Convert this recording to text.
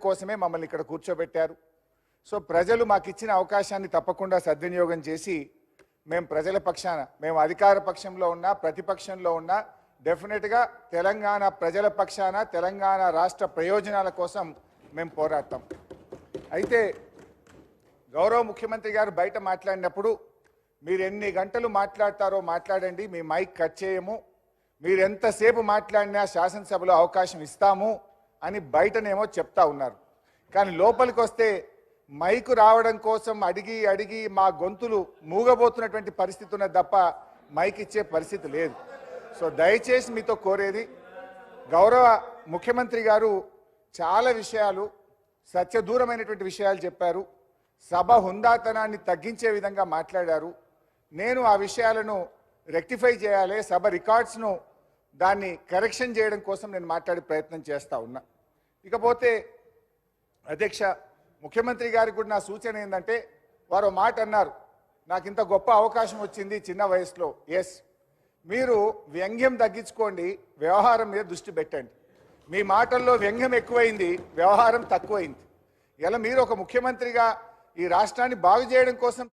కోసమే మమ్మల్ని ఇక్కడ కూర్చోబెట్టారు. సో ప్రజలు మాకు ఇచ్చిన అవకాశాన్ని తప్పకుండా సద్వినియోగం చేసి మేము ప్రజల పక్షాన, మేము అధికార పక్షంలో ఉన్నా ప్రతిపక్షంలో ఉన్నా డెఫినెట్గా తెలంగాణ ప్రజల పక్షాన తెలంగాణ రాష్ట్ర ప్రయోజనాల కోసం మేము పోరాడతాం. అయితే గౌరవ ముఖ్యమంత్రి గారు బయట మాట్లాడినప్పుడు మీరు ఎన్ని గంటలు మాట్లాడతారో మాట్లాడండి, మీ మైక్ కట్ చేయము, మీరు ఎంతసేపు మాట్లాడినా శాసనసభలో అవకాశం ఇస్తాము అని బయటనేమో చెప్తా ఉన్నారు. కానీ లోపలికి వస్తే మైకు రావడం కోసం అడిగి అడిగి మా గొంతులు మూగబోతున్నటువంటి పరిస్థితి ఉన్నది తప్ప మైక్ ఇచ్చే పరిస్థితి లేదు. సో దయచేసి మీతో కోరేది, గౌరవ ముఖ్యమంత్రి గారు చాలా విషయాలు సత్యదూరమైనటువంటి విషయాలు చెప్పారు, సభ హుందాతనాన్ని తగ్గించే విధంగా మాట్లాడారు. నేను ఆ విషయాలను రెక్టిఫై చేయాలి, సభ రికార్డ్స్ను దాన్ని కరెక్షన్ చేయడం కోసం నేను మాట్లాడే ప్రయత్నం చేస్తూ ఉన్నా. ఇకపోతే అధ్యక్ష, ముఖ్యమంత్రి గారికి కూడా నా సూచన ఏంటంటే, వారు మాట అన్నారు, నాకు ఇంత గొప్ప అవకాశం వచ్చింది చిన్న వయసులో. ఎస్, మీరు వ్యంగ్యం తగ్గించుకోండి, వ్యవహారం మీద దృష్టి పెట్టండి. మీ మాటల్లో వ్యంగ్యం ఎక్కువైంది, వ్యవహారం తక్కువైంది. ఇలా మీరు ఒక ముఖ్యమంత్రిగా ఈ రాష్ట్రాన్ని బాగు చేయడం కోసం